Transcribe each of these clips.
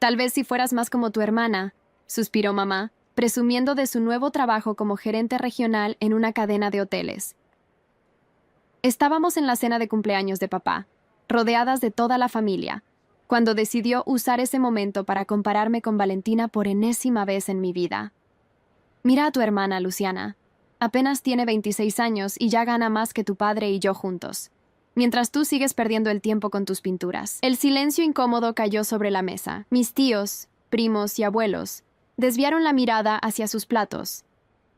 Tal vez si fueras más como tu hermana, suspiró mamá, presumiendo de su nuevo trabajo como gerente regional en una cadena de hoteles. Estábamos en la cena de cumpleaños de papá, rodeadas de toda la familia, cuando decidió usar ese momento para compararme con Valentina por enésima vez en mi vida. Mira a tu hermana, Luciana. Apenas tiene 26 años y ya gana más que tu padre y yo juntos, mientras tú sigues perdiendo el tiempo con tus pinturas. El silencio incómodo cayó sobre la mesa. Mis tíos, primos y abuelos desviaron la mirada hacia sus platos.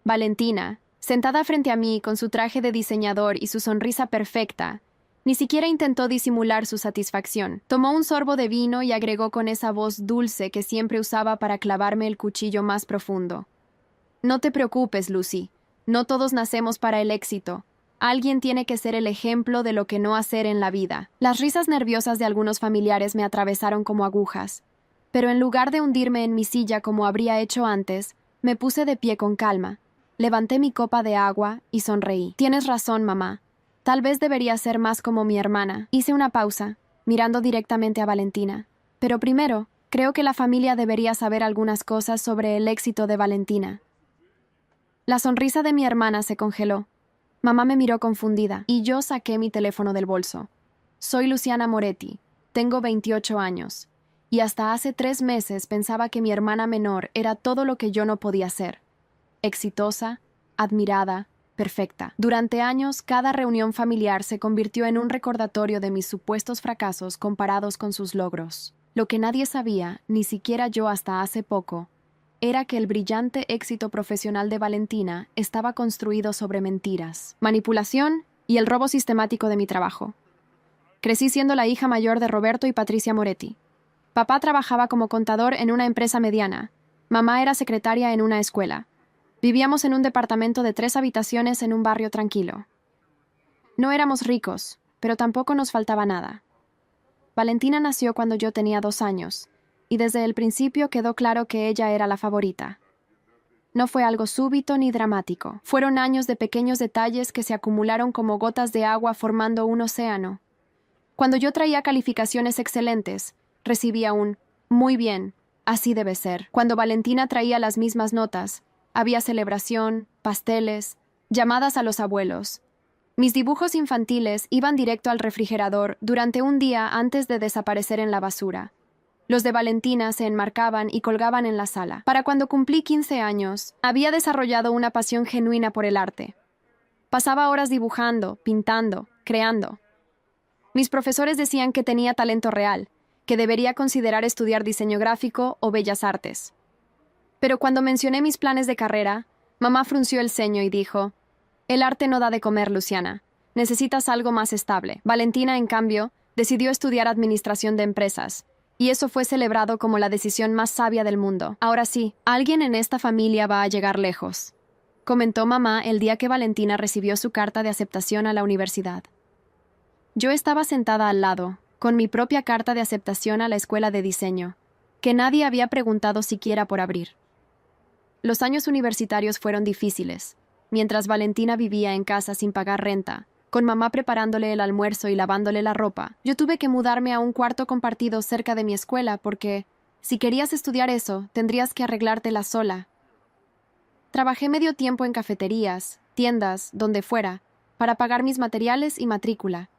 Valentina, sentada frente a mí con su traje de diseñador y su sonrisa perfecta, ni siquiera intentó disimular su satisfacción. Tomó un sorbo de vino y agregó con esa voz dulce que siempre usaba para clavarme el cuchillo más profundo. No te preocupes, Lucy. No todos nacemos para el éxito. Alguien tiene que ser el ejemplo de lo que no hacer en la vida. Las risas nerviosas de algunos familiares me atravesaron como agujas. Pero en lugar de hundirme en mi silla como habría hecho antes, me puse de pie con calma. Levanté mi copa de agua y sonreí. Tienes razón, mamá. Tal vez debería ser más como mi hermana. Hice una pausa, mirando directamente a Valentina. Pero primero, creo que la familia debería saber algunas cosas sobre el éxito de Valentina. La sonrisa de mi hermana se congeló. Mamá me miró confundida y yo saqué mi teléfono del bolso. Soy Luciana Moretti, tengo 28 años, y hasta hace 3 meses pensaba que mi hermana menor era todo lo que yo no podía ser. Exitosa, admirada, perfecta. Durante años, cada reunión familiar se convirtió en un recordatorio de mis supuestos fracasos comparados con sus logros. Lo que nadie sabía, ni siquiera yo hasta hace poco, era que el brillante éxito profesional de Valentina estaba construido sobre mentiras, manipulación y el robo sistemático de mi trabajo. Crecí siendo la hija mayor de Roberto y Patricia Moretti. Papá trabajaba como contador en una empresa mediana. Mamá era secretaria en una escuela. Vivíamos en un departamento de 3 habitaciones en un barrio tranquilo. No éramos ricos, pero tampoco nos faltaba nada. Valentina nació cuando yo tenía 2 años, y desde el principio quedó claro que ella era la favorita. No fue algo súbito ni dramático. Fueron años de pequeños detalles que se acumularon como gotas de agua formando un océano. Cuando yo traía calificaciones excelentes, recibía un «muy bien, así debe ser». Cuando Valentina traía las mismas notas, había celebración, pasteles, llamadas a los abuelos. Mis dibujos infantiles iban directo al refrigerador durante un día antes de desaparecer en la basura. Los de Valentina se enmarcaban y colgaban en la sala. Para cuando cumplí 15 años, había desarrollado una pasión genuina por el arte. Pasaba horas dibujando, pintando, creando. Mis profesores decían que tenía talento real, que debería considerar estudiar diseño gráfico o bellas artes. Pero cuando mencioné mis planes de carrera, mamá frunció el ceño y dijo: «El arte no da de comer, Luciana. Necesitas algo más estable». Valentina, en cambio, decidió estudiar administración de empresas, y eso fue celebrado como la decisión más sabia del mundo. «Ahora sí, alguien en esta familia va a llegar lejos», comentó mamá el día que Valentina recibió su carta de aceptación a la universidad. Yo estaba sentada al lado, con mi propia carta de aceptación a la escuela de diseño, que nadie había preguntado siquiera por abrir. Los años universitarios fueron difíciles. Mientras Valentina vivía en casa sin pagar renta, con mamá preparándole el almuerzo y lavándole la ropa, yo tuve que mudarme a un cuarto compartido cerca de mi escuela porque, si querías estudiar eso, tendrías que arreglártela sola. Trabajé medio tiempo en cafeterías, tiendas, donde fuera, para pagar mis materiales y matrícula.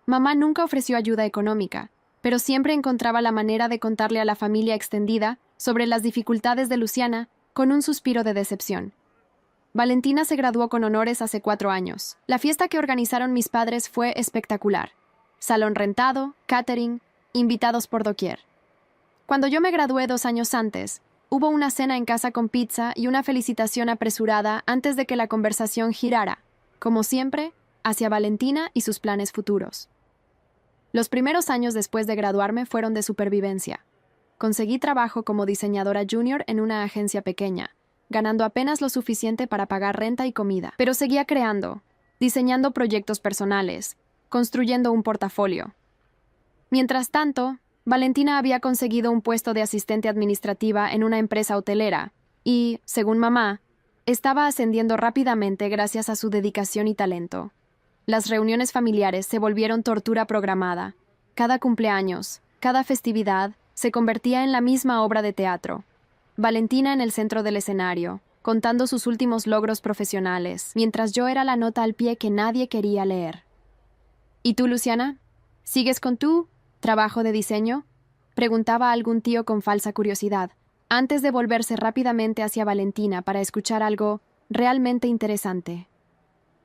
Mamá nunca ofreció ayuda económica, pero siempre encontraba la manera de contarle a la familia extendida sobre las dificultades de Luciana con un suspiro de decepción. Valentina se graduó con honores hace 4 años. La fiesta que organizaron mis padres fue espectacular. Salón rentado, catering, invitados por doquier. Cuando yo me gradué 2 años antes, hubo una cena en casa con pizza y una felicitación apresurada antes de que la conversación girara, como siempre, hacia Valentina y sus planes futuros. Los primeros años después de graduarme fueron de supervivencia. Conseguí trabajo como diseñadora junior en una agencia pequeña, ganando apenas lo suficiente para pagar renta y comida. Pero seguía creando, diseñando proyectos personales, construyendo un portafolio. Mientras tanto, Valentina había conseguido un puesto de asistente administrativa en una empresa hotelera y, según mamá, estaba ascendiendo rápidamente gracias a su dedicación y talento. Las reuniones familiares se volvieron tortura programada. Cada cumpleaños, cada festividad, se convertía en la misma obra de teatro. Valentina en el centro del escenario, contando sus últimos logros profesionales, mientras yo era la nota al pie que nadie quería leer. ¿Y tú, Luciana? ¿Sigues con tu trabajo de diseño?, preguntaba a algún tío con falsa curiosidad, antes de volverse rápidamente hacia Valentina para escuchar algo realmente interesante.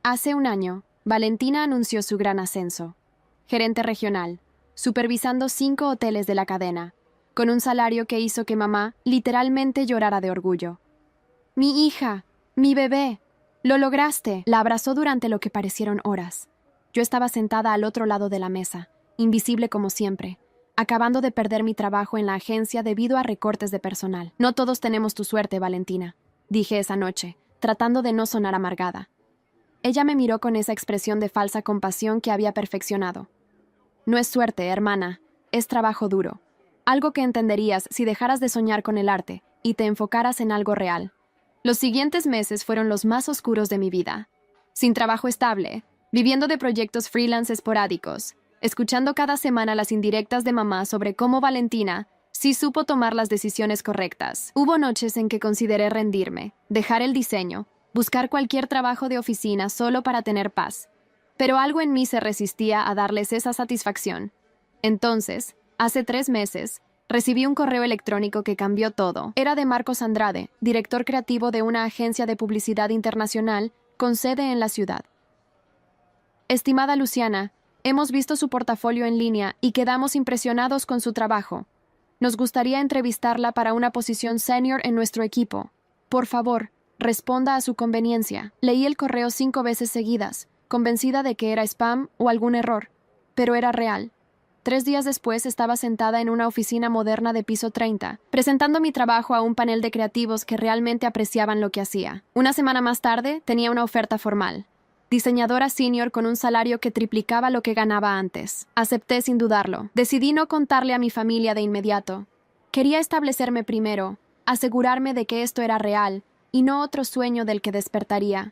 Hace un año, Valentina anunció su gran ascenso. Gerente regional, supervisando 5 hoteles de la cadena, con un salario que hizo que mamá literalmente llorara de orgullo. «Mi hija, mi bebé, lo lograste», la abrazó durante lo que parecieron horas. Yo estaba sentada al otro lado de la mesa, invisible como siempre, acabando de perder mi trabajo en la agencia debido a recortes de personal. «No todos tenemos tu suerte, Valentina», dije esa noche, tratando de no sonar amargada. Ella me miró con esa expresión de falsa compasión que había perfeccionado. «No es suerte, hermana, es trabajo duro. Algo que entenderías si dejaras de soñar con el arte y te enfocaras en algo real». Los siguientes meses fueron los más oscuros de mi vida. Sin trabajo estable, viviendo de proyectos freelance esporádicos, escuchando cada semana las indirectas de mamá sobre cómo Valentina sí supo tomar las decisiones correctas. Hubo noches en que consideré rendirme, dejar el diseño, buscar cualquier trabajo de oficina solo para tener paz. Pero algo en mí se resistía a darles esa satisfacción. Entonces, hace 3 meses, recibí un correo electrónico que cambió todo. Era de Marcos Andrade, director creativo de una agencia de publicidad internacional con sede en la ciudad. «Estimada Luciana, hemos visto su portafolio en línea y quedamos impresionados con su trabajo. Nos gustaría entrevistarla para una posición senior en nuestro equipo. Por favor, responda a su conveniencia». Leí el correo 5 veces seguidas, convencida de que era spam o algún error, pero era real. 3 días después estaba sentada en una oficina moderna de piso 30, presentando mi trabajo a un panel de creativos que realmente apreciaban lo que hacía. Una semana más tarde, tenía una oferta formal. Diseñadora senior con un salario que triplicaba lo que ganaba antes. Acepté sin dudarlo. Decidí no contarle a mi familia de inmediato. Quería establecerme primero, asegurarme de que esto era real, y no otro sueño del que despertaría.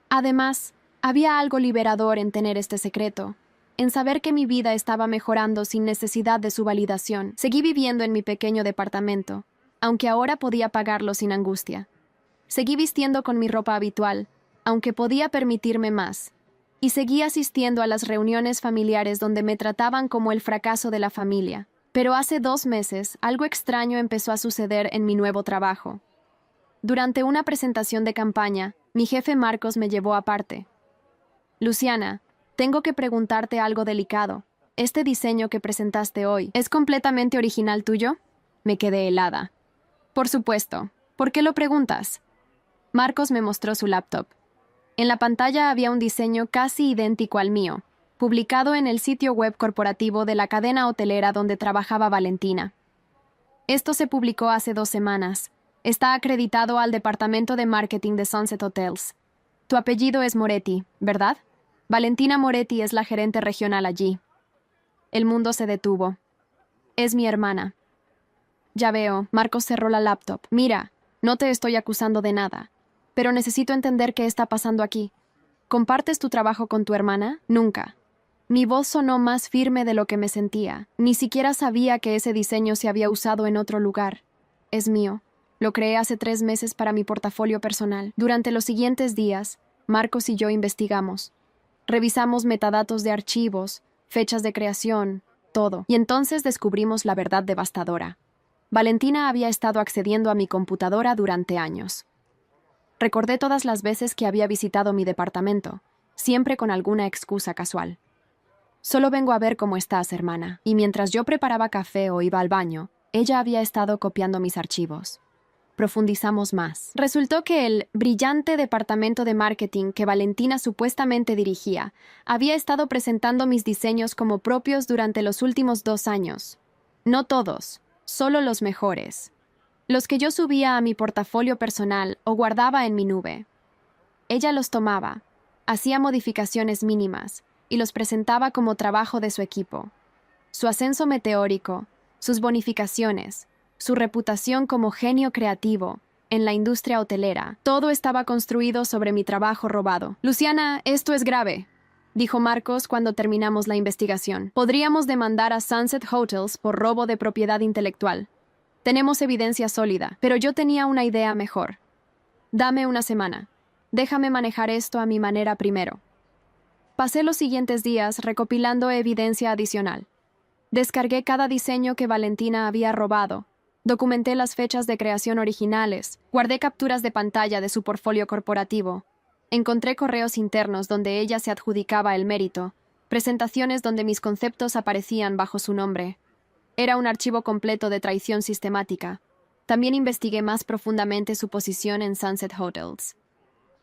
Además, había algo liberador en tener este secreto, en saber que mi vida estaba mejorando sin necesidad de su validación. Seguí viviendo en mi pequeño departamento, aunque ahora podía pagarlo sin angustia. Seguí vistiendo con mi ropa habitual, aunque podía permitirme más. Y seguí asistiendo a las reuniones familiares donde me trataban como el fracaso de la familia. Pero hace 2 meses, algo extraño empezó a suceder en mi nuevo trabajo. Durante una presentación de campaña, mi jefe Marcos me llevó aparte. «Luciana, tengo que preguntarte algo delicado. ¿Este diseño que presentaste hoy es completamente original tuyo?». Me quedé helada. «Por supuesto. ¿Por qué lo preguntas?». Marcos me mostró su laptop. En la pantalla había un diseño casi idéntico al mío, publicado en el sitio web corporativo de la cadena hotelera donde trabajaba Valentina. «Esto se publicó hace 2 semanas. Está acreditado al departamento de marketing de Sunset Hotels. Tu apellido es Moretti, ¿verdad?». Valentina Moretti es la gerente regional allí. El mundo se detuvo. «Es mi hermana». «Ya veo», Marcos cerró la laptop. «Mira, no te estoy acusando de nada, pero necesito entender qué está pasando aquí. ¿Compartes tu trabajo con tu hermana?». «Nunca». Mi voz sonó más firme de lo que me sentía. Ni siquiera sabía que ese diseño se había usado en otro lugar. «Es mío. Lo creé hace 3 meses para mi portafolio personal». Durante los siguientes días, Marcos y yo investigamos. Revisamos metadatos de archivos, fechas de creación, todo. Y entonces descubrimos la verdad devastadora. Valentina había estado accediendo a mi computadora durante años. Recordé todas las veces que había visitado mi departamento, siempre con alguna excusa casual. «Solo vengo a ver cómo estás, hermana». Y mientras yo preparaba café o iba al baño, ella había estado copiando mis archivos. Profundizamos más. Resultó que el brillante departamento de marketing que Valentina supuestamente dirigía había estado presentando mis diseños como propios durante los últimos 2 años. No todos, solo los mejores. Los que yo subía a mi portafolio personal o guardaba en mi nube. Ella los tomaba, hacía modificaciones mínimas y los presentaba como trabajo de su equipo. Su ascenso meteórico, sus bonificaciones, su reputación como genio creativo en la industria hotelera, todo estaba construido sobre mi trabajo robado. «Luciana, esto es grave», dijo Marcos cuando terminamos la investigación. Podríamos demandar a Sunset Hotels por robo de propiedad intelectual. Tenemos evidencia sólida, pero yo tenía una idea mejor. Dame una semana. Déjame manejar esto a mi manera primero. Pasé los siguientes días recopilando evidencia adicional. Descargué cada diseño que Valentina había robado. Documenté las fechas de creación originales. Guardé capturas de pantalla de su portfolio corporativo. Encontré correos internos donde ella se adjudicaba el mérito. Presentaciones donde mis conceptos aparecían bajo su nombre. Era un archivo completo de traición sistemática. También investigué más profundamente su posición en Sunset Hotels.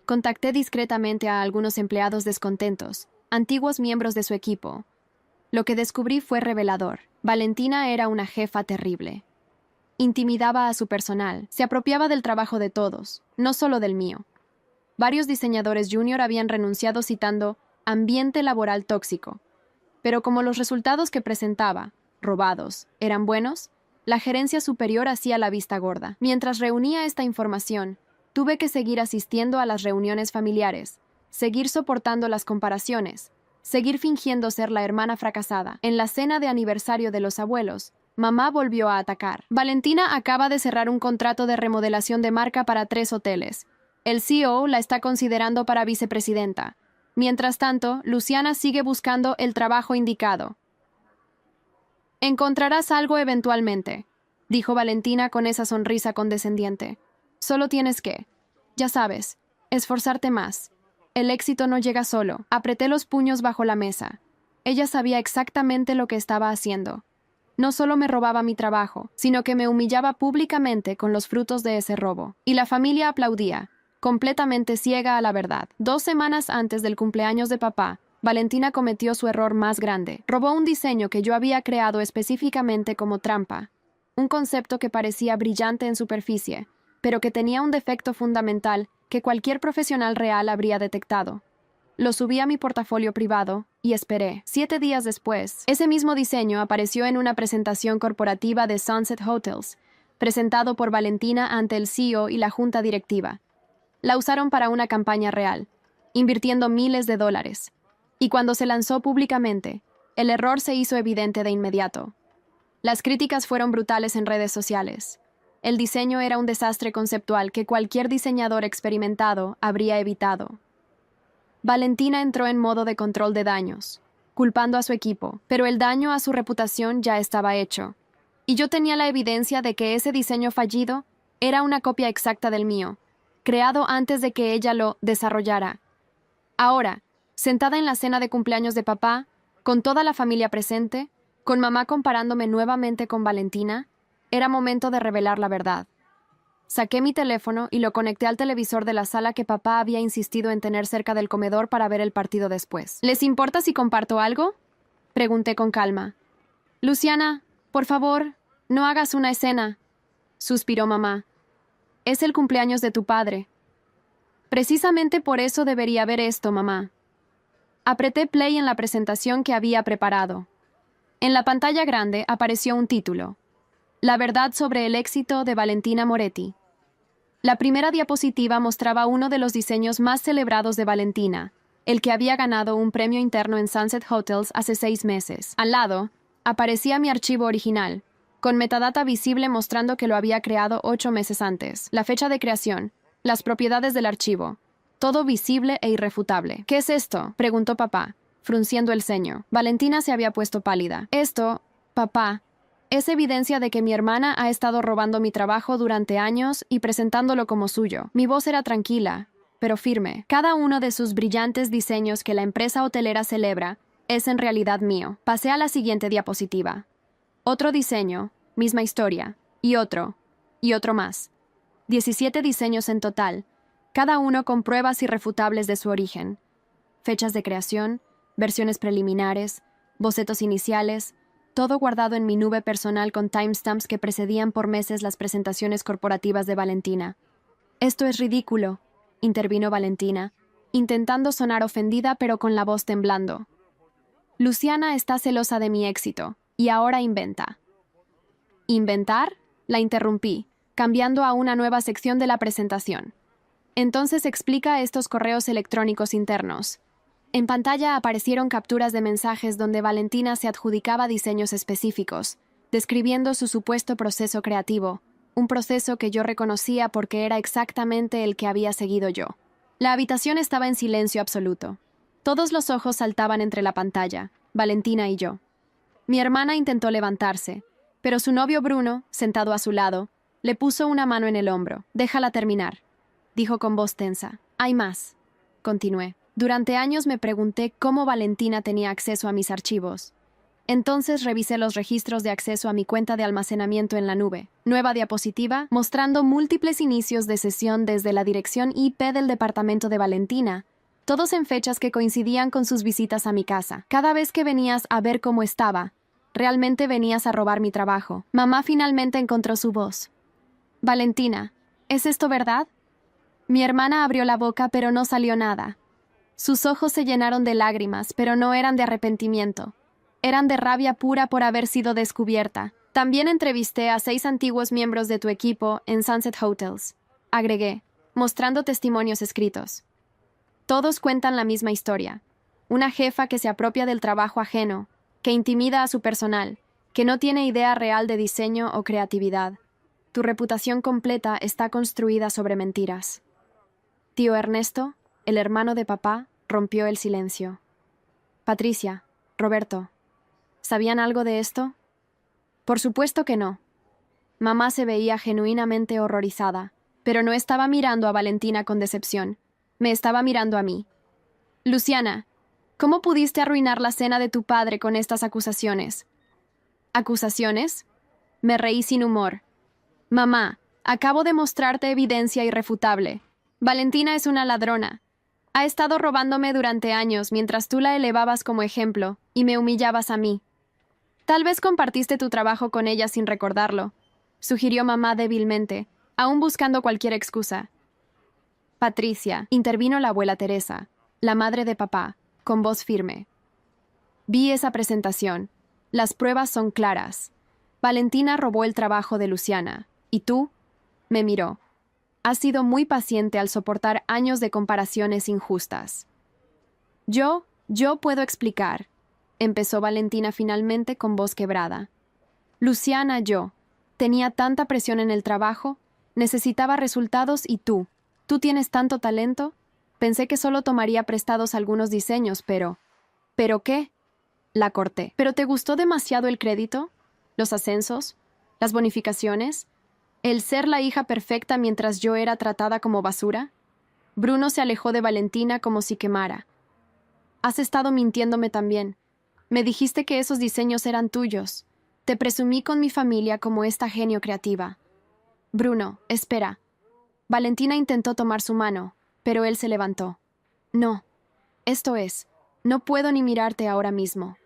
Contacté discretamente a algunos empleados descontentos, antiguos miembros de su equipo. Lo que descubrí fue revelador. Valentina era una jefa terrible. Intimidaba a su personal, se apropiaba del trabajo de todos, no solo del mío. Varios diseñadores junior habían renunciado citando ambiente laboral tóxico. Pero como los resultados que presentaba, robados, eran buenos, la gerencia superior hacía la vista gorda. Mientras reunía esta información, tuve que seguir asistiendo a las reuniones familiares, seguir soportando las comparaciones, seguir fingiendo ser la hermana fracasada. En la cena de aniversario de los abuelos, mamá volvió a atacar. Valentina acaba de cerrar un contrato de remodelación de marca para 3 hoteles. El CEO la está considerando para vicepresidenta. Mientras tanto, Luciana sigue buscando el trabajo indicado. Encontrarás algo eventualmente, dijo Valentina con esa sonrisa condescendiente. Solo tienes que, ya sabes, esforzarte más. El éxito no llega solo. Apreté los puños bajo la mesa. Ella sabía exactamente lo que estaba haciendo. No solo me robaba mi trabajo, sino que me humillaba públicamente con los frutos de ese robo. Y la familia aplaudía, completamente ciega a la verdad. 2 semanas antes del cumpleaños de papá, Valentina cometió su error más grande. Robó un diseño que yo había creado específicamente como trampa. Un concepto que parecía brillante en superficie, pero que tenía un defecto fundamental que cualquier profesional real habría detectado. Lo subí a mi portafolio privado y esperé. 7 días después, ese mismo diseño apareció en una presentación corporativa de Sunset Hotels, presentado por Valentina ante el CEO y la junta directiva. La usaron para una campaña real, invirtiendo miles de dólares. Y cuando se lanzó públicamente, el error se hizo evidente de inmediato. Las críticas fueron brutales en redes sociales. El diseño era un desastre conceptual que cualquier diseñador experimentado habría evitado. Valentina entró en modo de control de daños, culpando a su equipo, pero el daño a su reputación ya estaba hecho. Y yo tenía la evidencia de que ese diseño fallido era una copia exacta del mío, creado antes de que ella lo desarrollara. Ahora, sentada en la cena de cumpleaños de papá, con toda la familia presente, con mamá comparándome nuevamente con Valentina, era momento de revelar la verdad. Saqué mi teléfono y lo conecté al televisor de la sala que papá había insistido en tener cerca del comedor para ver el partido después. ¿Les importa si comparto algo?, pregunté con calma. Luciana, por favor, no hagas una escena, suspiró mamá. Es el cumpleaños de tu padre. Precisamente por eso debería ver esto, mamá. Apreté play en la presentación que había preparado. En la pantalla grande apareció un título: La verdad sobre el éxito de Valentina Moretti. La primera diapositiva mostraba uno de los diseños más celebrados de Valentina, el que había ganado un premio interno en Sunset Hotels hace 6 meses. Al lado, aparecía mi archivo original, con metadata visible mostrando que lo había creado 8 meses antes, la fecha de creación, las propiedades del archivo, todo visible e irrefutable. ¿Qué es esto?, preguntó papá, frunciendo el ceño. Valentina se había puesto pálida. Esto, papá, es evidencia de que mi hermana ha estado robando mi trabajo durante años y presentándolo como suyo. Mi voz era tranquila, pero firme. Cada uno de sus brillantes diseños que la empresa hotelera celebra es en realidad mío. Pasé a la siguiente diapositiva. Otro diseño, misma historia, y otro más. 17 diseños en total, cada uno con pruebas irrefutables de su origen. Fechas de creación, versiones preliminares, bocetos iniciales, todo guardado en mi nube personal con timestamps que precedían por meses las presentaciones corporativas de Valentina. Esto es ridículo, intervino Valentina, intentando sonar ofendida pero con la voz temblando. Luciana está celosa de mi éxito, y ahora inventa. ¿Inventar?, la interrumpí, cambiando a una nueva sección de la presentación. Entonces explica estos correos electrónicos internos. En pantalla aparecieron capturas de mensajes donde Valentina se adjudicaba diseños específicos, describiendo su supuesto proceso creativo, un proceso que yo reconocía porque era exactamente el que había seguido yo. La habitación estaba en silencio absoluto. Todos los ojos saltaban entre la pantalla, Valentina y yo. Mi hermana intentó levantarse, pero su novio Bruno, sentado a su lado, le puso una mano en el hombro. «Déjala terminar», dijo con voz tensa. «Hay más», continué. Durante años me pregunté cómo Valentina tenía acceso a mis archivos. Entonces revisé los registros de acceso a mi cuenta de almacenamiento en la nube. Nueva diapositiva, mostrando múltiples inicios de sesión desde la dirección IP del departamento de Valentina, todos en fechas que coincidían con sus visitas a mi casa. Cada vez que venías a ver cómo estaba, realmente venías a robar mi trabajo. Mamá finalmente encontró su voz. «Valentina, ¿es esto verdad?» Mi hermana abrió la boca, pero no salió nada. Sus ojos se llenaron de lágrimas, pero no eran de arrepentimiento. Eran de rabia pura por haber sido descubierta. «También entrevisté a 6 antiguos miembros de tu equipo en Sunset Hotels», agregué, mostrando testimonios escritos. Todos cuentan la misma historia. Una jefa que se apropia del trabajo ajeno, que intimida a su personal, que no tiene idea real de diseño o creatividad. Tu reputación completa está construida sobre mentiras. Tío Ernesto, el hermano de papá, rompió el silencio. «Patricia, Roberto, ¿sabían algo de esto?» «Por supuesto que no». Mamá se veía genuinamente horrorizada, pero no estaba mirando a Valentina con decepción. Me estaba mirando a mí. «Luciana, ¿cómo pudiste arruinar la cena de tu padre con estas acusaciones?» «¿Acusaciones?» Me reí sin humor. «Mamá, acabo de mostrarte evidencia irrefutable. Valentina es una ladrona. Ha estado robándome durante años mientras tú la elevabas como ejemplo y me humillabas a mí. Tal vez compartiste tu trabajo con ella sin recordarlo», sugirió mamá débilmente, aún buscando cualquier excusa. «Patricia», intervino la abuela Teresa, la madre de papá, con voz firme. «Vi esa presentación. Las pruebas son claras. Valentina robó el trabajo de Luciana. ¿Y tú?» Me miró. «Has sido muy paciente al soportar años de comparaciones injustas». Yo puedo explicar», empezó Valentina finalmente con voz quebrada. «Luciana, tenía tanta presión en el trabajo, necesitaba resultados y tú tienes tanto talento. Pensé que solo tomaría prestados algunos diseños, pero... ¿Pero qué?». La corté. «¿Pero te gustó demasiado el crédito? ¿Los ascensos? ¿Las bonificaciones? ¿El ser la hija perfecta mientras yo era tratada como basura?» Bruno se alejó de Valentina como si quemara. «Has estado mintiéndome también. Me dijiste que esos diseños eran tuyos. Te presumí con mi familia como esta genio creativa». «Bruno, espera». Valentina intentó tomar su mano, pero él se levantó. «No. No puedo ni mirarte ahora mismo».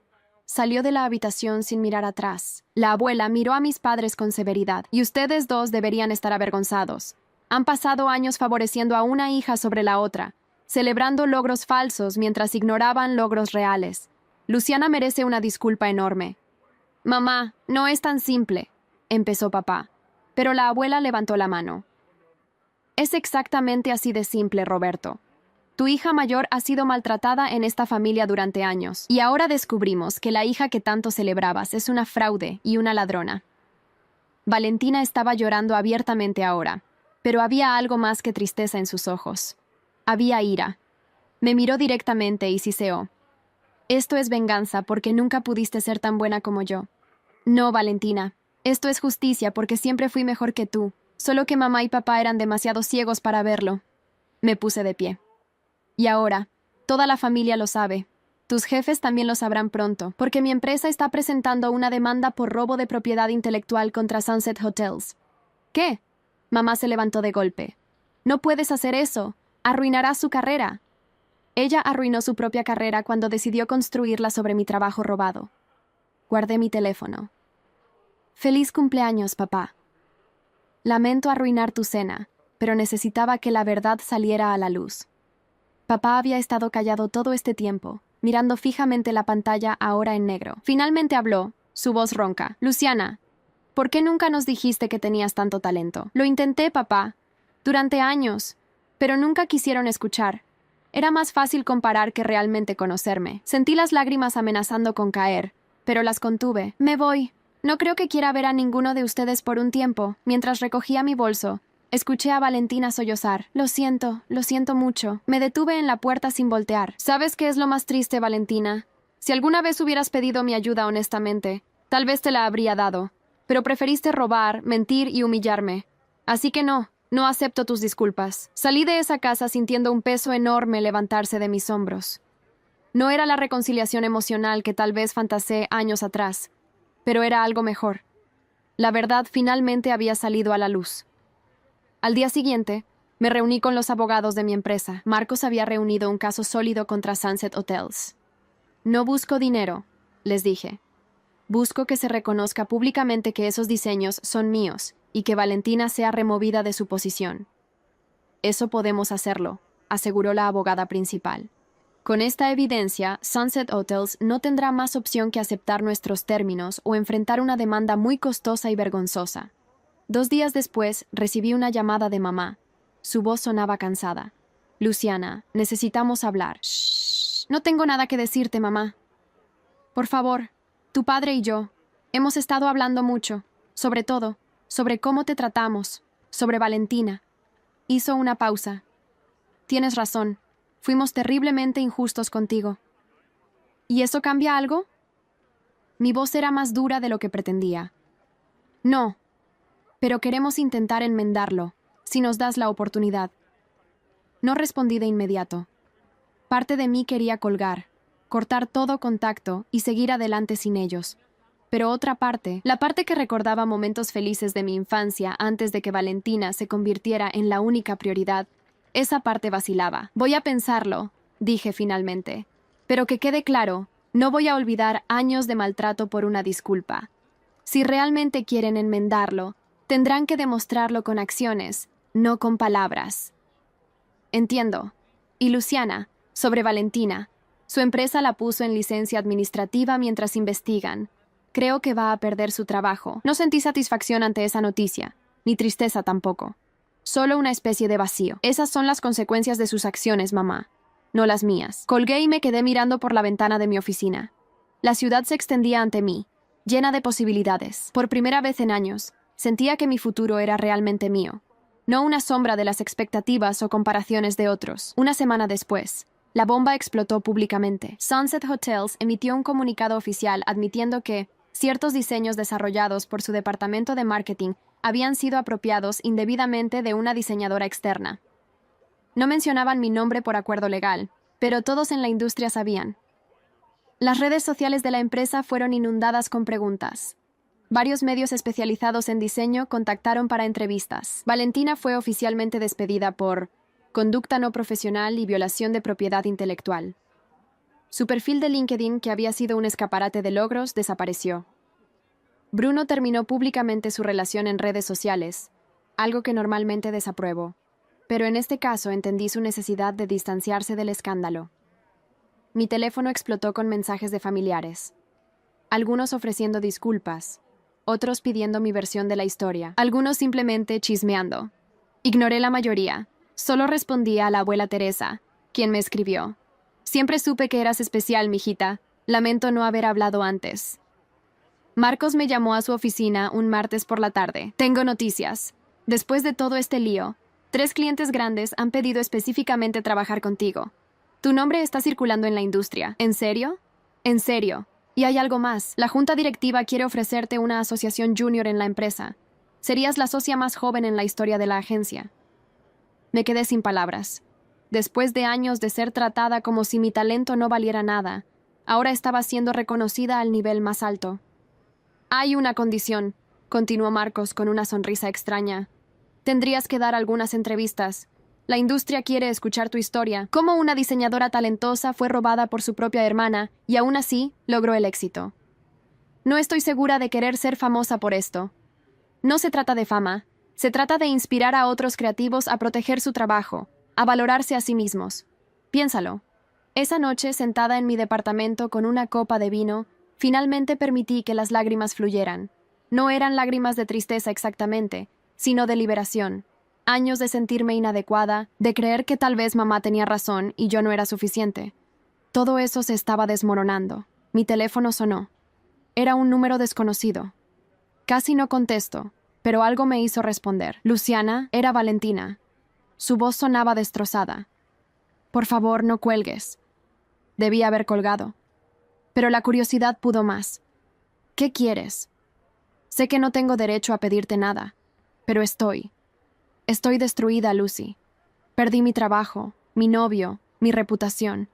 Salió de la habitación sin mirar atrás. La abuela miró a mis padres con severidad. «Y ustedes dos deberían estar avergonzados. Han pasado años favoreciendo a una hija sobre la otra, celebrando logros falsos mientras ignoraban logros reales. Luciana merece una disculpa enorme». «Mamá, no es tan simple», empezó papá, pero la abuela levantó la mano. «Es exactamente así de simple, Roberto. Tu hija mayor ha sido maltratada en esta familia durante años, y ahora descubrimos que la hija que tanto celebrabas es una fraude y una ladrona». Valentina estaba llorando abiertamente ahora, pero había algo más que tristeza en sus ojos. Había ira. Me miró directamente y siseó. «Esto es venganza porque nunca pudiste ser tan buena como yo». «No, Valentina. Esto es justicia porque siempre fui mejor que tú, solo que mamá y papá eran demasiado ciegos para verlo». Me puse de pie. «Y ahora, toda la familia lo sabe. Tus jefes también lo sabrán pronto, porque mi empresa está presentando una demanda por robo de propiedad intelectual contra Sunset Hotels». «¿Qué?». Mamá se levantó de golpe. «No puedes hacer eso. Arruinarás su carrera». Ella arruinó su propia carrera cuando decidió construirla sobre mi trabajo robado. Guardé mi teléfono. «Feliz cumpleaños, papá. Lamento arruinar tu cena, pero necesitaba que la verdad saliera a la luz». Papá había estado callado todo este tiempo, mirando fijamente la pantalla ahora en negro. Finalmente habló, su voz ronca. «Luciana, ¿por qué nunca nos dijiste que tenías tanto talento?» «Lo intenté, papá, durante años, pero nunca quisieron escuchar. Era más fácil comparar que realmente conocerme. Sentí las lágrimas amenazando con caer, pero las contuve. Me voy. No creo que quiera ver a ninguno de ustedes por un tiempo. Mientras recogía mi bolso, escuché a Valentina sollozar. Lo siento mucho. Me detuve en la puerta sin voltear. ¿Sabes qué es lo más triste, Valentina? Si alguna vez hubieras pedido mi ayuda honestamente, tal vez te la habría dado. Pero preferiste robar, mentir y humillarme. Así que no acepto tus disculpas. Salí de esa casa sintiendo un peso enorme levantarse de mis hombros. No era la reconciliación emocional que tal vez fantaseé años atrás, pero era algo mejor. La verdad finalmente había salido a la luz. Al día siguiente, me reuní con los abogados de mi empresa. Marcos había reunido un caso sólido contra Sunset Hotels. No busco dinero, les dije. Busco que se reconozca públicamente que esos diseños son míos y que Valentina sea removida de su posición. Eso podemos hacerlo, aseguró la abogada principal. Con esta evidencia, Sunset Hotels no tendrá más opción que aceptar nuestros términos o enfrentar una demanda muy costosa y vergonzosa. 2 días después, recibí una llamada de mamá. Su voz sonaba cansada. Luciana, necesitamos hablar. Shh. No tengo nada que decirte, mamá. Por favor, tu padre y yo hemos estado hablando mucho, sobre todo, sobre cómo te tratamos, sobre Valentina. Hizo una pausa. Tienes razón. Fuimos terriblemente injustos contigo. ¿Y eso cambia algo? Mi voz era más dura de lo que pretendía. No, pero queremos intentar enmendarlo, si nos das la oportunidad. No respondí de inmediato. Parte de mí quería colgar, cortar todo contacto y seguir adelante sin ellos. Pero otra parte, la parte que recordaba momentos felices de mi infancia antes de que Valentina se convirtiera en la única prioridad, esa parte vacilaba. Voy a pensarlo, dije finalmente. Pero que quede claro, no voy a olvidar años de maltrato por una disculpa. Si realmente quieren enmendarlo, tendrán que demostrarlo con acciones, no con palabras. Entiendo. Y Luciana, sobre Valentina. Su empresa la puso en licencia administrativa mientras investigan. Creo que va a perder su trabajo. No sentí satisfacción ante esa noticia, ni tristeza tampoco. Solo una especie de vacío. Esas son las consecuencias de sus acciones, mamá, no las mías. Colgué y me quedé mirando por la ventana de mi oficina. La ciudad se extendía ante mí, llena de posibilidades. Por primera vez en años, sentía que mi futuro era realmente mío, no una sombra de las expectativas o comparaciones de otros. Una semana después, la bomba explotó públicamente. Sunset Hotels emitió un comunicado oficial admitiendo que ciertos diseños desarrollados por su departamento de marketing habían sido apropiados indebidamente de una diseñadora externa. No mencionaban mi nombre por acuerdo legal, pero todos en la industria sabían. Las redes sociales de la empresa fueron inundadas con preguntas. Varios medios especializados en diseño contactaron para entrevistas. Valentina fue oficialmente despedida por conducta no profesional y violación de propiedad intelectual. Su perfil de LinkedIn, que había sido un escaparate de logros, desapareció. Bruno terminó públicamente su relación en redes sociales, algo que normalmente desapruebo, pero en este caso entendí su necesidad de distanciarse del escándalo. Mi teléfono explotó con mensajes de familiares, algunos ofreciendo disculpas, otros pidiendo mi versión de la historia, algunos simplemente chismeando. Ignoré la mayoría, solo respondí a la abuela Teresa, quien me escribió: «Siempre supe que eras especial, mijita, lamento no haber hablado antes». Marcos me llamó a su oficina un martes por la tarde. «Tengo noticias. Después de todo este lío, 3 clientes grandes han pedido específicamente trabajar contigo. Tu nombre está circulando en la industria. ¿En serio? En serio. Y hay algo más. La junta directiva quiere ofrecerte una asociación junior en la empresa. Serías la socia más joven en la historia de la agencia». Me quedé sin palabras. Después de años de ser tratada como si mi talento no valiera nada, ahora estaba siendo reconocida al nivel más alto. «Hay una condición», continuó Marcos con una sonrisa extraña. «Tendrías que dar algunas entrevistas. La industria quiere escuchar tu historia, cómo una diseñadora talentosa fue robada por su propia hermana y aún así logró el éxito. No estoy segura de querer ser famosa por esto. No se trata de fama, se trata de inspirar a otros creativos a proteger su trabajo, a valorarse a sí mismos. Piénsalo». Esa noche, sentada en mi departamento con una copa de vino, finalmente permití que las lágrimas fluyeran. No eran lágrimas de tristeza exactamente, sino de liberación. Años de sentirme inadecuada, de creer que tal vez mamá tenía razón y yo no era suficiente. Todo eso se estaba desmoronando. Mi teléfono sonó. Era un número desconocido. Casi no contesto, pero algo me hizo responder. Luciana, era Valentina. Su voz sonaba destrozada. Por favor, no cuelgues. Debí haber colgado. Pero la curiosidad pudo más. ¿Qué quieres? Sé que no tengo derecho a pedirte nada, pero estoy destruida, Lucy. Perdí mi trabajo, mi novio, mi reputación.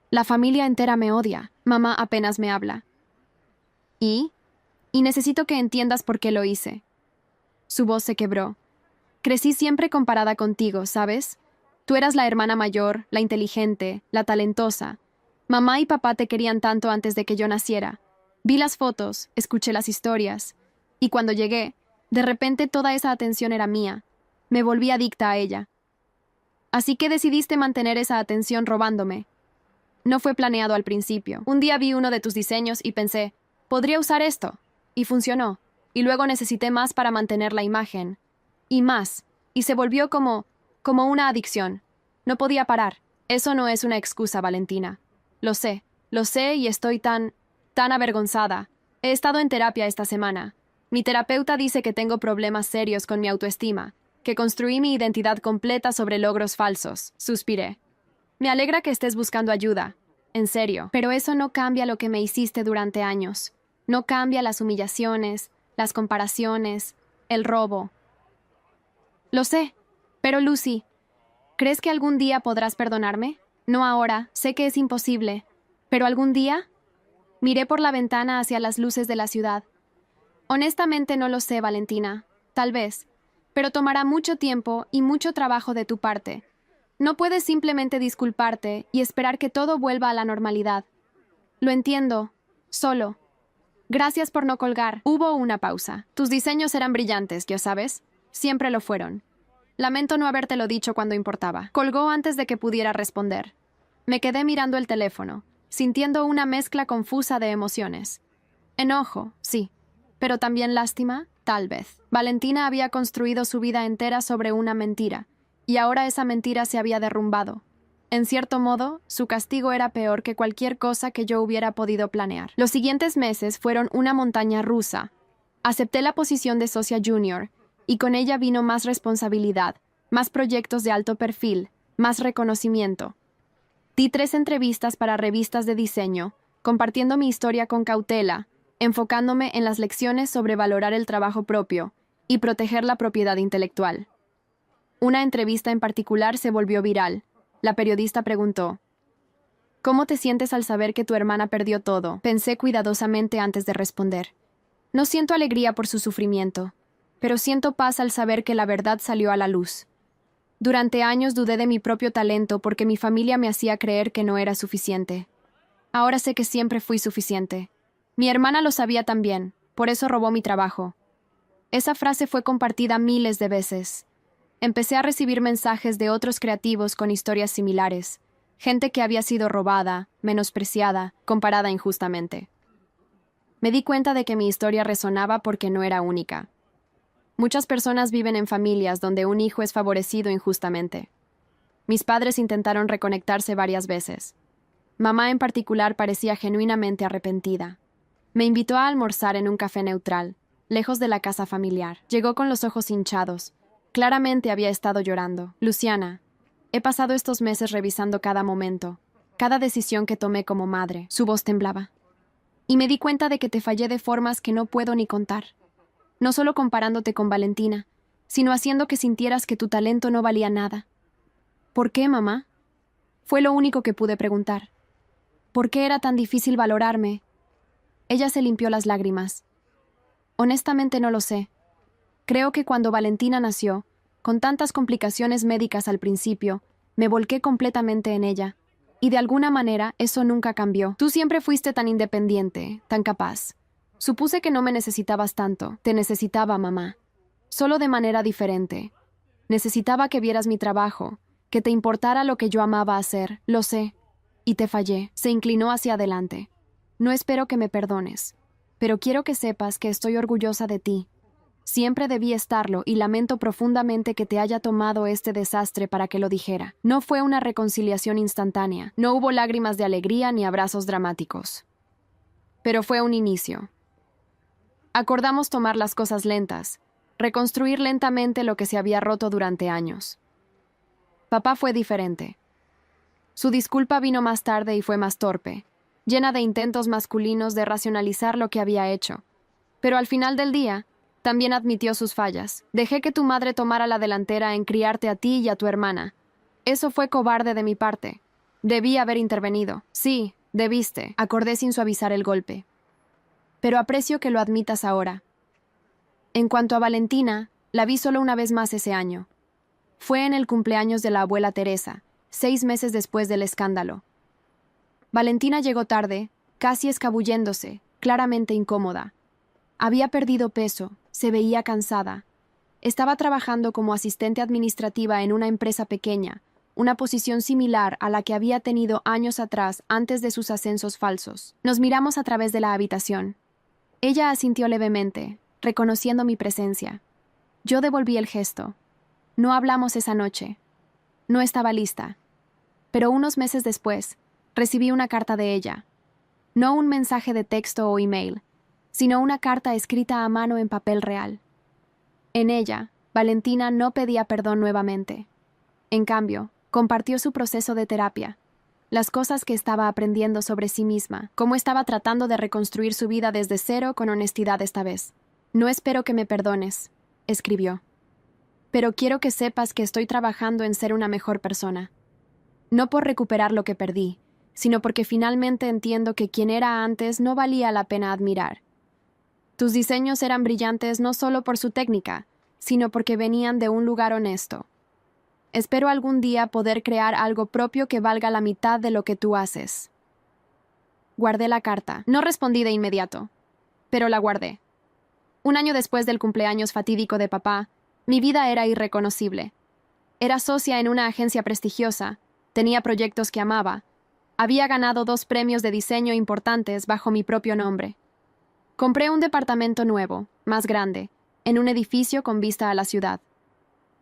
La familia entera me odia. Mamá apenas me habla. ¿Y? Y necesito que entiendas por qué lo hice. Su voz se quebró. Crecí siempre comparada contigo, ¿sabes? Tú eras la hermana mayor, la inteligente, la talentosa. Mamá y papá te querían tanto antes de que yo naciera. Vi las fotos, escuché las historias. Y cuando llegué, de repente toda esa atención era mía. Me volví adicta a ella. Así que decidiste mantener esa atención robándome. No fue planeado al principio. Un día vi uno de tus diseños y pensé, podría usar esto. Y funcionó. Y luego necesité más para mantener la imagen. Y más. Y se volvió como una adicción. No podía parar. Eso no es una excusa, Valentina. Lo sé y estoy tan avergonzada. He estado en terapia esta semana. Mi terapeuta dice que tengo problemas serios con mi autoestima, que construí mi identidad completa sobre logros falsos. Suspiré. Me alegra que estés buscando ayuda. En serio. Pero eso no cambia lo que me hiciste durante años. No cambia las humillaciones, las comparaciones, el robo. Lo sé. Pero Lucy, ¿crees que algún día podrás perdonarme? No ahora, sé que es imposible. ¿Pero algún día? Miré por la ventana hacia las luces de la ciudad. Honestamente no lo sé, Valentina. Tal vez. Pero tomará mucho tiempo y mucho trabajo de tu parte. No puedes simplemente disculparte y esperar que todo vuelva a la normalidad. Lo entiendo. Solo. Gracias por no colgar. Hubo una pausa. Tus diseños eran brillantes, ¿ya sabes? Siempre lo fueron. Lamento no habértelo dicho cuando importaba. Colgó antes de que pudiera responder. Me quedé mirando el teléfono, sintiendo una mezcla confusa de emociones. Enojo, sí. Pero también lástima, tal vez. Valentina había construido su vida entera sobre una mentira, y ahora esa mentira se había derrumbado. En cierto modo, su castigo era peor que cualquier cosa que yo hubiera podido planear. Los siguientes meses fueron una montaña rusa. Acepté la posición de socia junior, y con ella vino más responsabilidad, más proyectos de alto perfil, más reconocimiento. Di 3 entrevistas para revistas de diseño, compartiendo mi historia con cautela, enfocándome en las lecciones sobre valorar el trabajo propio y proteger la propiedad intelectual. Una entrevista en particular se volvió viral. La periodista preguntó, ¿cómo te sientes al saber que tu hermana perdió todo? Pensé cuidadosamente antes de responder. No siento alegría por su sufrimiento, pero siento paz al saber que la verdad salió a la luz. Durante años dudé de mi propio talento porque mi familia me hacía creer que no era suficiente. Ahora sé que siempre fui suficiente. Mi hermana lo sabía también, por eso robó mi trabajo. Esa frase fue compartida miles de veces. Empecé a recibir mensajes de otros creativos con historias similares, gente que había sido robada, menospreciada, comparada injustamente. Me di cuenta de que mi historia resonaba porque no era única. Muchas personas viven en familias donde un hijo es favorecido injustamente. Mis padres intentaron reconectarse varias veces. Mamá en particular parecía genuinamente arrepentida. Me invitó a almorzar en un café neutral, lejos de la casa familiar. Llegó con los ojos hinchados. Claramente había estado llorando. Luciana, he pasado estos meses revisando cada momento, cada decisión que tomé como madre. Su voz temblaba. Y me di cuenta de que te fallé de formas que no puedo ni contar. No solo comparándote con Valentina, sino haciendo que sintieras que tu talento no valía nada. ¿Por qué, mamá? Fue lo único que pude preguntar. ¿Por qué era tan difícil valorarme? Ella se limpió las lágrimas. Honestamente no lo sé. Creo que cuando Valentina nació, con tantas complicaciones médicas al principio, me volqué completamente en ella. Y de alguna manera eso nunca cambió. Tú siempre fuiste tan independiente, tan capaz. Supuse que no me necesitabas tanto. Te necesitaba, mamá. Solo de manera diferente. Necesitaba que vieras mi trabajo, que te importara lo que yo amaba hacer. Lo sé. Y te fallé. Se inclinó hacia adelante. No espero que me perdones, pero quiero que sepas que estoy orgullosa de ti. Siempre debí estarlo y lamento profundamente que te haya tomado este desastre para que lo dijera. No fue una reconciliación instantánea. No hubo lágrimas de alegría ni abrazos dramáticos. Pero fue un inicio. Acordamos tomar las cosas lentas, reconstruir lentamente lo que se había roto durante años. Papá fue diferente. Su disculpa vino más tarde y fue más torpe, llena de intentos masculinos de racionalizar lo que había hecho. Pero al final del día, también admitió sus fallas. Dejé que tu madre tomara la delantera en criarte a ti y a tu hermana. Eso fue cobarde de mi parte. Debí haber intervenido. Sí, debiste, acordé sin suavizar el golpe. Pero aprecio que lo admitas ahora. En cuanto a Valentina, la vi solo una vez más ese año. Fue en el cumpleaños de la abuela Teresa, 6 meses después del escándalo. Valentina llegó tarde, casi escabulléndose, claramente incómoda. Había perdido peso, se veía cansada. Estaba trabajando como asistente administrativa en una empresa pequeña, una posición similar a la que había tenido años atrás antes de sus ascensos falsos. Nos miramos a través de la habitación. Ella asintió levemente, reconociendo mi presencia. Yo devolví el gesto. No hablamos esa noche. No estaba lista. Pero unos meses después, recibí una carta de ella. No un mensaje de texto o email, sino una carta escrita a mano en papel real. En ella, Valentina no pedía perdón nuevamente. En cambio, compartió su proceso de terapia, las cosas que estaba aprendiendo sobre sí misma, cómo estaba tratando de reconstruir su vida desde cero con honestidad esta vez. No espero que me perdones, escribió. Pero quiero que sepas que estoy trabajando en ser una mejor persona. No por recuperar lo que perdí, sino porque finalmente entiendo que quien era antes no valía la pena admirar. Tus diseños eran brillantes no solo por su técnica, sino porque venían de un lugar honesto. Espero algún día poder crear algo propio que valga la mitad de lo que tú haces. Guardé la carta. No respondí de inmediato, pero la guardé. Un año después del cumpleaños fatídico de papá, mi vida era irreconocible. Era socia en una agencia prestigiosa, tenía proyectos que amaba, había ganado 2 premios de diseño importantes bajo mi propio nombre. Compré un departamento nuevo, más grande, en un edificio con vista a la ciudad.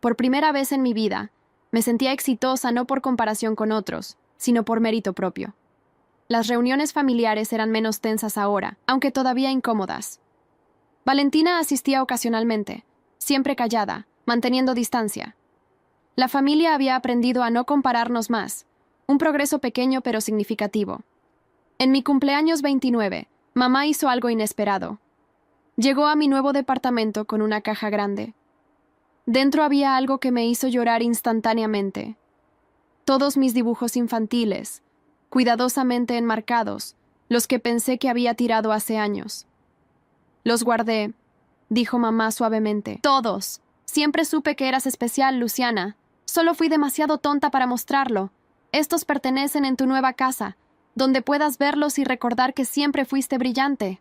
Por primera vez en mi vida, me sentía exitosa no por comparación con otros, sino por mérito propio. Las reuniones familiares eran menos tensas ahora, aunque todavía incómodas. Valentina asistía ocasionalmente, siempre callada, manteniendo distancia. La familia había aprendido a no compararnos más, un progreso pequeño pero significativo. En mi cumpleaños 29, mamá hizo algo inesperado. Llegó a mi nuevo departamento con una caja grande. Dentro había algo que me hizo llorar instantáneamente. Todos mis dibujos infantiles, cuidadosamente enmarcados, los que pensé que había tirado hace años. Los guardé, dijo mamá suavemente. Todos. Siempre supe que eras especial, Luciana. Solo fui demasiado tonta para mostrarlo. Estos pertenecen en tu nueva casa, donde puedas verlos y recordar que siempre fuiste brillante.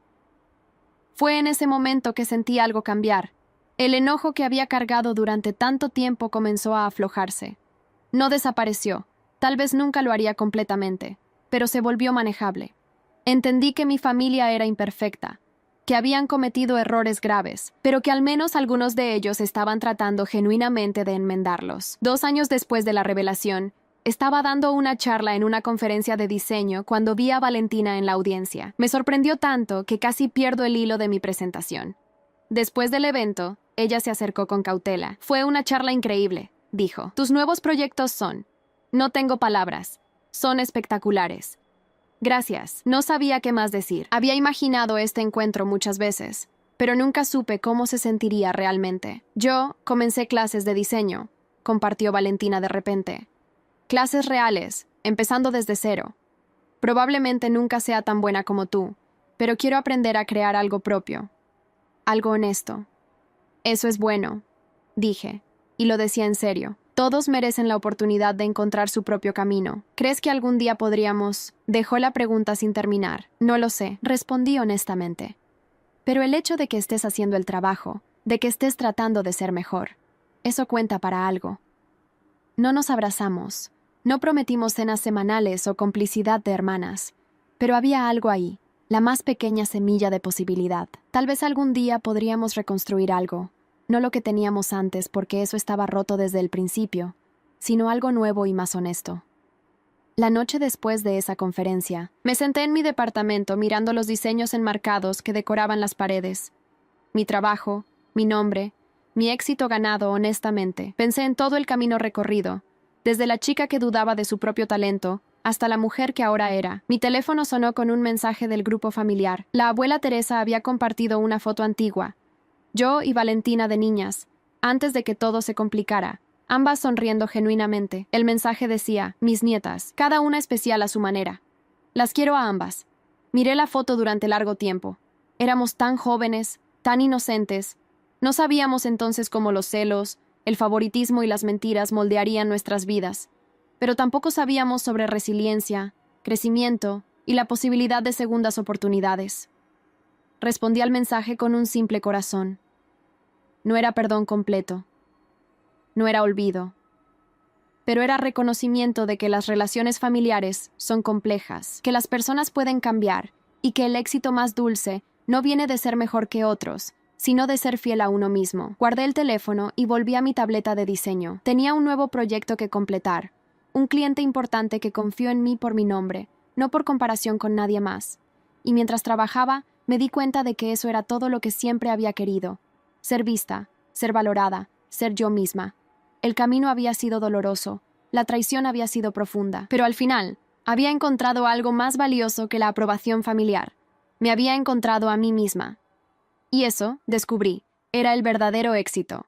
Fue en ese momento que sentí algo cambiar. El enojo que había cargado durante tanto tiempo comenzó a aflojarse. No desapareció, tal vez nunca lo haría completamente, pero se volvió manejable. Entendí que mi familia era imperfecta, que habían cometido errores graves, pero que al menos algunos de ellos estaban tratando genuinamente de enmendarlos. 2 años después de la revelación, estaba dando una charla en una conferencia de diseño cuando vi a Valentina en la audiencia. Me sorprendió tanto que casi pierdo el hilo de mi presentación. Después del evento, ella se acercó con cautela. Fue una charla increíble, dijo. Tus nuevos proyectos son... No tengo palabras. Son espectaculares. Gracias. No sabía qué más decir. Había imaginado este encuentro muchas veces, pero nunca supe cómo se sentiría realmente. Yo comencé clases de diseño, compartió Valentina de repente. Clases reales, empezando desde cero. Probablemente nunca sea tan buena como tú, pero quiero aprender a crear algo propio. Algo honesto. Eso es bueno, dije, y lo decía en serio. Todos merecen la oportunidad de encontrar su propio camino. ¿Crees que algún día podríamos...? Dejó la pregunta sin terminar. No lo sé, respondí honestamente. Pero el hecho de que estés haciendo el trabajo, de que estés tratando de ser mejor, eso cuenta para algo. No nos abrazamos, no prometimos cenas semanales o complicidad de hermanas, pero había algo ahí, la más pequeña semilla de posibilidad. Tal vez algún día podríamos reconstruir algo, no lo que teníamos antes porque eso estaba roto desde el principio, sino algo nuevo y más honesto. La noche después de esa conferencia, me senté en mi departamento mirando los diseños enmarcados que decoraban las paredes. Mi trabajo, mi nombre, mi éxito ganado honestamente. Pensé en todo el camino recorrido, desde la chica que dudaba de su propio talento hasta la mujer que ahora era. Mi teléfono sonó con un mensaje del grupo familiar. La abuela Teresa había compartido una foto antigua. Yo y Valentina de niñas, antes de que todo se complicara, ambas sonriendo genuinamente. El mensaje decía: mis nietas, cada una especial a su manera. Las quiero a ambas. Miré la foto durante largo tiempo. Éramos tan jóvenes, tan inocentes. No sabíamos entonces cómo los celos, el favoritismo y las mentiras moldearían nuestras vidas. Pero tampoco sabíamos sobre resiliencia, crecimiento y la posibilidad de segundas oportunidades. Respondí al mensaje con un simple corazón. No era perdón completo. No era olvido. Pero era reconocimiento de que las relaciones familiares son complejas, que las personas pueden cambiar y que el éxito más dulce no viene de ser mejor que otros, sino de ser fiel a uno mismo. Guardé el teléfono y volví a mi tableta de diseño. Tenía un nuevo proyecto que completar. Un cliente importante que confió en mí por mi nombre, no por comparación con nadie más. Y mientras trabajaba, me di cuenta de que eso era todo lo que siempre había querido. Ser vista, ser valorada, ser yo misma. El camino había sido doloroso, la traición había sido profunda, pero al final, había encontrado algo más valioso que la aprobación familiar. Me había encontrado a mí misma. Y eso, descubrí, era el verdadero éxito.